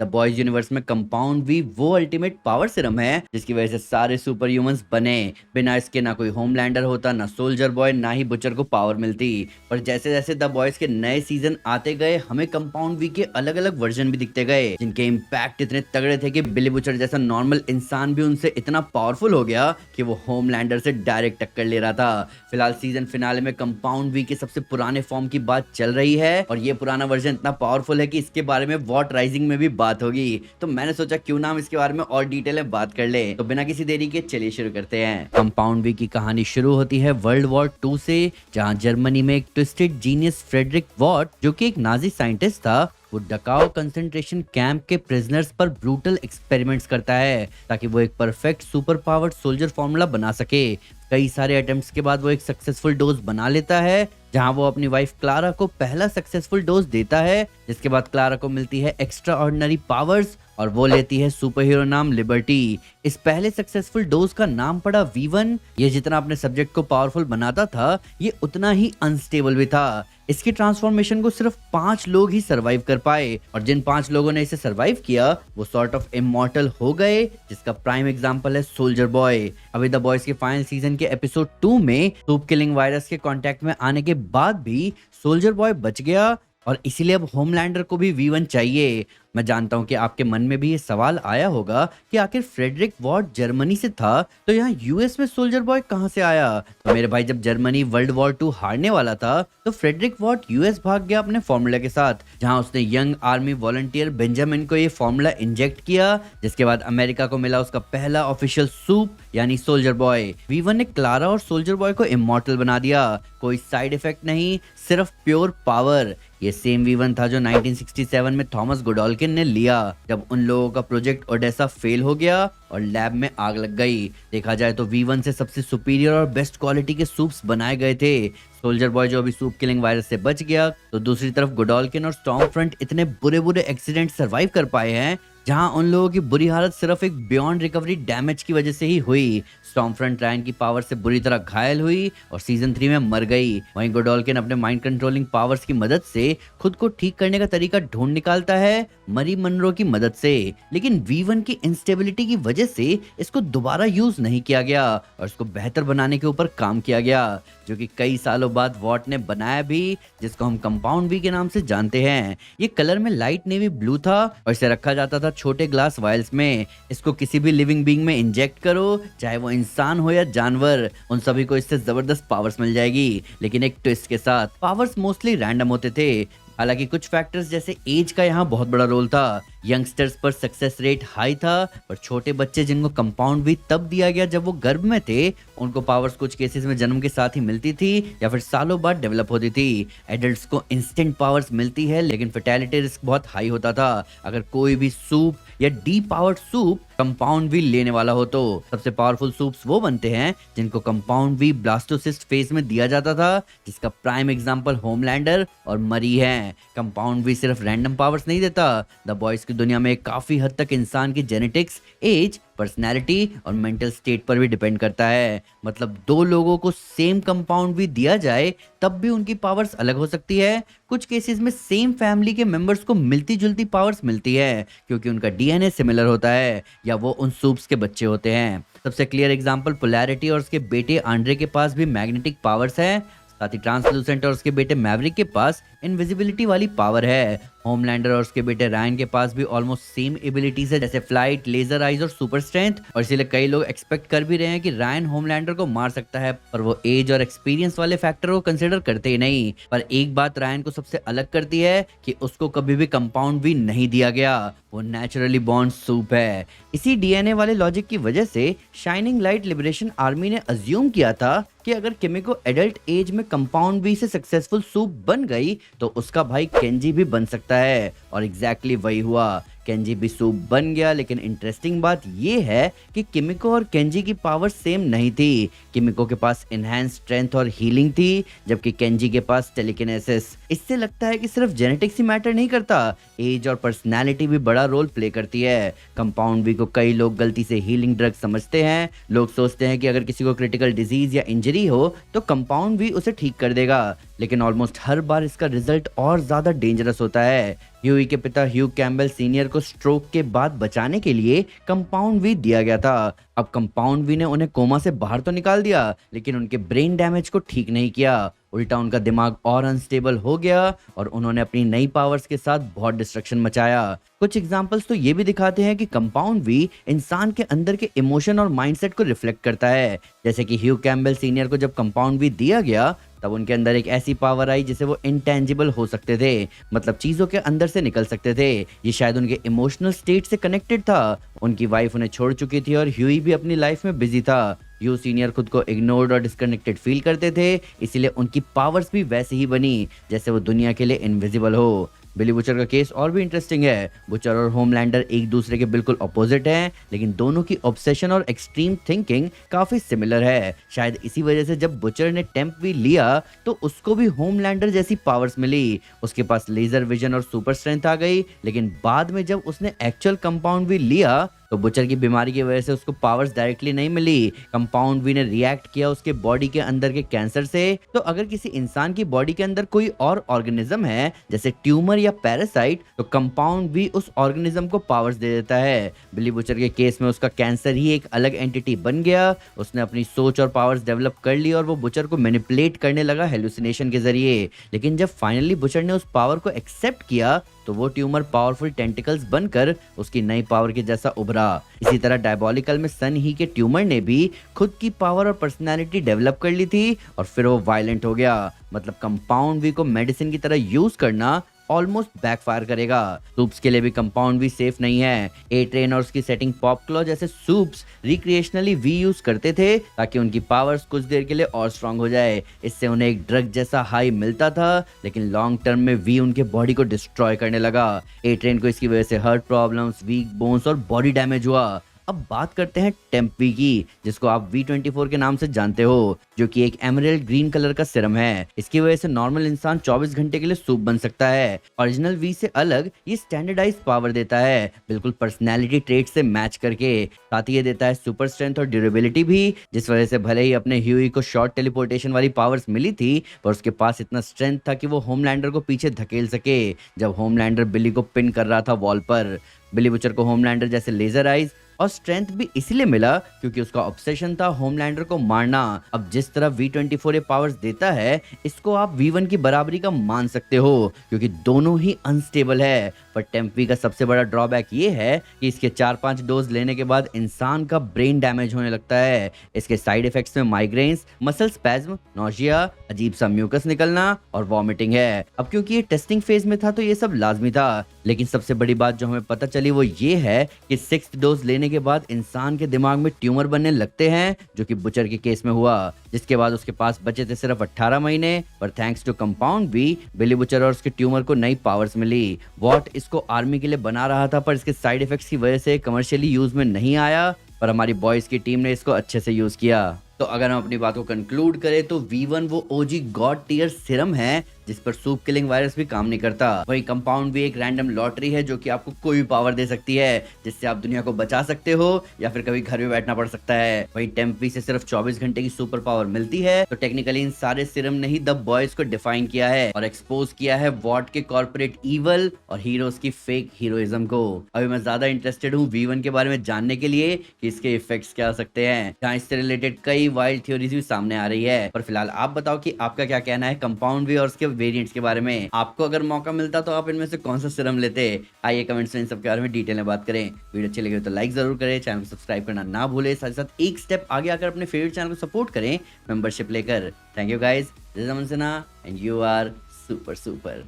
The boys universe में compound we वो ultimate power Siram है जिसकी वजह से सारे सुपर ह्यूमंस बने। बिना इसके ना कोई होमलैंडर होता, ना सोल्जर बॉय, ना ही बुचर को पावर मिलती। पर जैसे जैसे द बॉयज के नए सीजन आते गए हमें कंपाउंड वी के अलग अलग वर्जन भी दिखते गए जिनके इम्पैक्ट इतने तगड़े थे कि बिली बुचर जैसा नॉर्मल इंसान भी उनसे इतना पावरफुल हो गया कि वो होमलैंडर से डायरेक्ट टक्कर ले रहा था। फिलहाल सीजन फिनाले में कंपाउंड वी के सबसे पुराने फॉर्म की बात चल रही है और ये पुराना वर्जन इतना पावरफुल है कि इसके बारे में वॉट राइजिंग में भी बात होगी। तो मैंने सोचा क्यों ना हम इसके बारे में और डिटेल में बात कर ले। तो बिना किसी देरी के चलिए शुरू करते हैं। कंपाउंड वी की कहानी शुरू होती है वर्ल्ड वॉर 2 से, जहां जर्मनी में एक ट्विस्टेड जीनियस फ्रेडरिक वॉट, जो कि एक नाजी साइंटिस्ट था, वो डकाओ कंसंट्रेशन कैंप के प्रिजनर्स पर ब्रूटल एक्सपेरिमेंट्स करता है ताकि वो एक perfect super powered soldier formula बना सके। कई सारे अटेम्प्ट्स के बाद वो एक सक्सेसफुल डोज बना लेता है, जहां वो अपनी वाइफ क्लारा को पहला सक्सेसफुल डोज देता है, जिसके बाद क्लारा को मिलती है एक्स्ट्रा ऑर्डिनरी पावर्स और वो लेती है सुपर हीरो नाम लिबर्टी। इस पहले सक्सेसफुल डोज का नाम पड़ा V1। ये जितना अपने सब्जेक्ट को पावरफुल बनाता था, ये उतना ही अनस्टेबल भी था। इसकी ट्रांसफॉर्मेशन को सिर्फ 5 लोग ही सरवाइव कर पाए और जिन 5 लोगों ने इसे सरवाइव किया वो सॉर्ट ऑफ इमॉर्टल हो गए, जिसका प्राइम एग्जांपल है सोल्जर बॉय। अभी द बॉयज के फाइनल सीजन के एपिसोड 2 में सूप किलिंग वायरस के कांटेक्ट में आने के बाद भी सोल्जर बॉय बच गया और इसीलिए अब होमलैंडर को भी V1 चाहिए। मैं जानता हूं कि आपके मन में भी ये सवाल आया होगा कि आखिर फ्रेडरिक वॉट जर्मनी से था तो यहाँ यूएस में सोल्जर बॉय कहां से आया। तो मेरे भाई, जब जर्मनी वर्ल्ड वॉर 2 हारने वाला था तो फ्रेडरिक वॉट यूएस भाग गया अपने फॉर्मूला के साथ, जहां उसने यंग आर्मी वॉलंटियर बेंजामिन को ये फॉर्मूला इंजेक्ट किया, जिसके बाद अमेरिका को मिला उसका पहला ऑफिशियल सूप यानी सोल्जर बॉय। V1 ने क्लारा और सोल्जर बॉय को इमॉर्टल बना दिया। कोई साइड इफेक्ट नहीं, सिर्फ प्योर पावर। ये सेम V1 था जो 1967 में थॉमस गोडॉल्किन ने लिया जब उन लोगों का प्रोजेक्ट ओडेसा फेल हो गया और लैब में आग लग गई। देखा जाए तो V1 से सबसे सुपीरियर और बेस्ट क्वालिटी के सूप्स बनाए गए थे। सोल्जर बॉय जो अभी सूप किलिंग वायरस से बच गया, तो दूसरी तरफ गोडॉल्किन और स्टॉर्म फ्रंट इतने बुरे बुरे एक्सीडेंट सरवाइव कर पाए हैं जहां उन लोगों की बुरी हालत सिर्फ एक बियॉन्ड रिकवरी डैमेज की वजह से ही हुई। स्टॉर्म फ्रंट रायन की पावर से बुरी तरह घायल हुई और सीजन 3 में मर गई। वहीं गोडॉल्किन अपने माइंड कंट्रोलिंग पावर्स की मदद से खुद को ठीक करने का तरीका ढूंढ निकालता है मरी मनरो की मदद से। लेकिन V1 की इंस्टेबिलिटी की वजह से इसको दोबारा यूज नहीं किया गया और इसको बेहतर बनाने के ऊपर काम किया गया, जो कि कई सालों बाद वॉट ने बनाया भी, जिसको हम कंपाउंड वी के नाम से जानते हैं। ये कलर में लाइट नेवी ब्लू था और इसे रखा जाता था छोटे ग्लास वायल्स में। इसको किसी भी लिविंग बीइंग में इंजेक्ट करो, चाहे वो इंसान हो या जानवर, उन सभी को इससे जबरदस्त पावर्स मिल जाएगी। लेकिन एक ट्विस्ट के साथ, पावर्स मोस्टली रैंडम होते थे। हालांकि कुछ फैक्टर्स जैसे एज का यहाँ बहुत बड़ा रोल था। यंगस्टर्स पर सक्सेस रेट हाई था, पर छोटे बच्चे जिनको कंपाउंड वी तब दिया गया जब वो गर्भ में थे, उनको पावर्स कुछ केसेस में जन्म के साथ ही मिलती थी या फिर सालों बाद डेवलप होती थी। एडल्ट्स को इंस्टेंट पावर्स मिलती है, लेकिन फर्टिलिटी रिस्क बहुत हाई होता था अगर कोई भी सूप या डी पावर्ड सूप कंपाउंड वी लेने वाला हो। तो सबसे पावरफुल सूप्स वो बनते हैं जिनको कंपाउंड वी ब्लास्टोसिस्ट फेज में दिया जाता था, जिसका प्राइम एग्जांपल होमलैंडर और मरी है। कंपाउंड वी सिर्फ रैंडम पावर्स नहीं देता, द बॉयज की दुनिया में काफी हद तक इंसान की जेनेटिक्स, एज, पर्सनैलिटी और मेंटल स्टेट पर भी डिपेंड करता है। मतलब 2 लोगों को सेम कंपाउंड भी दिया जाए तब भी उनकी पावर्स अलग हो सकती है। कुछ केसेस में सेम फैमिली के मेंबर्स को मिलती जुलती पावर्स मिलती है क्योंकि उनका डीएनए सिमिलर होता है या वो उन सूप्स के बच्चे होते हैं। सबसे क्लियर एग्जांपल पोलैरिटी और उसके बेटे आंड्रे के पास भी मैग्नेटिक पावर्स है, साथ ही ट्रांसलूसेंट और उसके बेटे मैवरिक के पास इनविजिबिलिटी वाली पावर है। होमलैंडर और उसके बेटे रायन के पास भी ऑलमोस्ट सेम एबिलिटीज है, जैसे फ्लाइट, लेजर आइज और सुपर स्ट्रेंथ। और इसीलिए कई लोग एक्सपेक्ट कर भी रहे हैं कि रायन होमलैंडर को मार सकता है, पर वो एज और एक्सपीरियंस वाले फैक्टर को कंसिडर करते ही नहीं। पर एक बात रायन को सबसे अलग करती है कि उसको कभी भी कंपाउंड भी नहीं दिया गया, वो नेचुरली बॉर्न सूप है। इसी डीएनए वाले लॉजिक की वजह से शाइनिंग लाइट लिबरेशन आर्मी ने अज्यूम किया था कि अगर किमिको एडल्ट एज में कंपाउंड वी से सक्सेसफुल सूप बन गई तो उसका भाई केंजी भी बन सकता है, और एग्जैक्टली वही हुआ। केंजी भी सूप बन गया, लेकिन इंटरेस्टिंग बात ये है कि किमिको और केंजी की पावर सेम नहीं थी। किमिको के पास इनहैंस स्ट्रेंथ और हीलिंग थी, जबकि केंजी के पास टेलीकिनेसिस। इससे लगता है कि सिर्फ जेनेटिक्स ही मैटर नहीं करता, एज और पर्सनालिटी भी बड़ा रोल प्ले करती है। कंपाउंड वी को कई लोग गलती से हीलिंग ड्रग समझते हैं। लोग सोचते हैं कि अगर किसी को क्रिटिकल डिजीज या इंजरी हो तो कंपाउंड वी उसे ठीक कर देगा, लेकिन ऑलमोस्ट हर बार इसका रिजल्ट और ज्यादा डेंजरस होता है। ह्यूई के पिता ह्यू कैम्बेल सीनियर को स्ट्रोक के बाद बचाने के लिए कंपाउंड वी दिया गया था। अब कंपाउंड वी ने उन्हें कोमा से बाहर तो निकाल दिया, लेकिन उनके ब्रेन डैमेज को ठीक नहीं किया। उल्टा उनका दिमाग और अनस्टेबल हो गया और उन्होंने अपनी नई पावर्स के साथ बहुत डिस्ट्रक्शन मचाया। कुछ एग्जांपल्स तो ये भी दिखाते हैं कि कंपाउंड वी इंसान के अंदर के इमोशन और माइंडसेट को रिफ्लेक्ट करता है। जैसे कि ह्यू कैम्बेल सीनियर को जब कंपाउंड वी दिया गया तब उनके अंदर एक ऐसी पावर आई जिसे वो इंटेंजिबल हो सकते थे, मतलब चीजों के अंदर से निकल सकते थे। ये शायद उनके इमोशनल स्टेट से कनेक्टेड था। उनकी वाइफ उन्हें छोड़ चुकी थी और ह्यूई भी अपनी लाइफ में बिजी था। ह्यू सीनियर खुद को इग्नोर्ड और डिस्कनेक्टेड फील करते थे, इसीलिए उनकी पावर्स भी वैसे ही बनी जैसे वो दुनिया के लिए इनविजिबल हो। बिली बुचर का केस और भी इंटरेस्टिंग है। बुचर और होमलैंडर एक दूसरे के बिल्कुल अपोजिट हैं, लेकिन दोनों की ऑब्सेशन और एक्सट्रीम थिंकिंग काफी सिमिलर है। शायद इसी वजह से जब बुचर ने टेम्प भी लिया तो उसको भी होमलैंडर जैसी पावर्स मिली। उसके पास लेजर विजन और सुपर स्ट्रेंथ आ गई, लेकिन बाद में जब उसने एक्चुअल कंपाउंड भी लिया तो बुचर की बीमारी की वजह से उसको पावर्स डायरेक्टली नहीं मिली। कंपाउंड वी ने रिएक्ट किया उसके बॉडी के अंदर के कैंसर से। तो अगर किसी इंसान की बॉडी के अंदर कोई और ऑर्गेनिज्म है जैसे ट्यूमर या पैरासाइट, तो कंपाउंड वी उस ऑर्गेनिज्म को पावर्स दे देता है। बिली बुचर के केस में उसका कैंसर ही एक अलग एंटिटी बन गया। उसने अपनी सोच और पावर्स डेवलप कर ली और वो बुचर को मैनिपुलेट करने लगा हेलुसिनेशन के जरिए। लेकिन जब फाइनली बुचर ने उस पावर को एक्सेप्ट किया तो वो ट्यूमर पावरफुल टेंटिकल्स बनकर उसकी नई पावर के जैसा उभरा। इसी तरह डायबॉलिकल में सन ही के ट्यूमर ने भी खुद की पावर और पर्सनालिटी डेवलप कर ली थी और फिर वो वायलेंट हो गया। मतलब कंपाउंड वी को मेडिसिन की तरह यूज करना ऑलमोस्ट बैकफायर करेगा। सूप्स के लिए भी कंपाउंड वी सेफ नहीं है। ए ट्रेन और उसकी सेटिंग पॉपक्लॉ जैसे सूप्स रिक्रिएशनली वी यूज करते थे ताकि उनकी पावर्स कुछ देर के लिए और स्ट्रांग हो जाए। इससे उन्हें एक ड्रग जैसा हाई मिलता था, लेकिन लॉन्ग टर्म में वी उनके बॉडी को डिस्ट्रॉय करने लगा। ए ट्रेन को इसकी वजह से हार्ट प्रॉब्लम्स, वीक बोन्स और बॉडी डैमेज हुआ। अब बात करते हैं टेम्पी की, जिसको आप V24 के नाम से जानते हो, जो कि एक एमरल्ड ग्रीन कलर का सिरम है। इसकी वजह से नॉर्मल इंसान 24 घंटे के लिए सूप बन सकता है। ओरिजिनल वी से अलग ये स्टैंडर्डाइज पावर देता है, बिल्कुल पर्सनैलिटी ट्रेट से मैच करके। साथ ही ये देता है सुपर स्ट्रेंथ और ड्यूरेबिलिटी भी, जिस वजह से भले ही अपने ह्यूई को शॉर्ट टेलीपोर्टेशन वाली पावर्स मिली थी, पर उसके पास इतना स्ट्रेंथ था कि वो होमलैंडर को पीछे धकेल सके जब होमलैंडर बिली को पिन कर रहा था वॉल पर। बिली बुचर को होमलैंडर जैसे लेजर आइज और स्ट्रेंथ भी इसलिए मिला क्योंकि उसका ऑब्सेशन था होमलैंडर को मारना। अब जिस तरह V24 ये पावर्स देता है, इसको आप V1 की बराबरी का मान सकते हो क्योंकि दोनों ही अनस्टेबल है। पर टेम्पी का सबसे बड़ा ड्रॉबैक ये है कि इसके 4-5 डोज लेने के बाद इंसान का ब्रेन डैमेज होने लगता है। इसके साइड इफेक्ट्स में माइग्रेन्स, मसल स्पैज्म, नोजिया, अजीब सा म्यूकस निकलना और वॉमिटिंग है। अब क्योंकि ये टेस्टिंग फेज में था तो ये सब लाजमी था, लेकिन सबसे बड़ी बात जो हमें पता चली वो ये है कि 6th डोज लेने के बाद इंसान के दिमाग में ट्यूमर बनने लगते हैं, जो कि बुचर के केस में हुआ। जिसके बाद उसके पास बचे थे सिर्फ 18 महीने, पर थैंक्स टू कंपाउंड भी बिली बुचर और उसके ट्यूमर को नई पावर्स मिली। वॉट इसको आर्मी के लिए बना रहा था, पर इसके साइड इफेक्ट्स की वजह से कमर्शियली यूज में नहीं आया, पर हमारी बॉयज की टीम ने इसको अच्छे से यूज किया। तो अगर हम अपनी बात को कंक्लूड करें तो V1 वो OG गॉड टियर सिरम है जिस पर सूप किलिंग वायरस भी काम नहीं करता। वही कंपाउंड भी एक रैंडम लॉटरी है जो कि आपको कोई भी पावर दे सकती है, जिससे आप दुनिया को बचा सकते हो या फिर कभी घर में बैठना पड़ सकता है। वही टेम्पी से सिर्फ 24 घंटे की सुपर पावर मिलती है। तो टेक्निकली इन सारे सिरम ने ही द बॉयज को डिफाइन किया है और एक्सपोज किया है वॉट के कॉर्पोरेट ईवल और हीरोज की फेक हीरोइज्म को। अभी मैं ज्यादा इंटरेस्टेड हूँ V1 के बारे में जानने के लिए कि इसके इफेक्ट्स क्या आ सकते हैं, जहाँ इससे रिलेटेड कई वाइल्ड थ्योरीज भी सामने आ रही है। पर फिलहाल आप बताओ कि आपका क्या कहना है कंपाउंड भी और उसके वेरिएंट्स के बारे में। आपको अगर मौका मिलता तो आप इनमें से कौन सा सिरम लेते? आइए कमेंट्स में इन सब के बारे में डिटेल में बात करें। वीडियो अच्छी लगे तो लाइक जरूर करें, चैनल को सब्सक्राइब करना ना भूले, साथ ही साथ एक स्टेप आगे आकर अपने फेवरेट चैनल को सपोर्ट करें मेंबरशिप लेकर। Thank you guys, this is Aman Sinha and you are super super.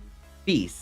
Piece.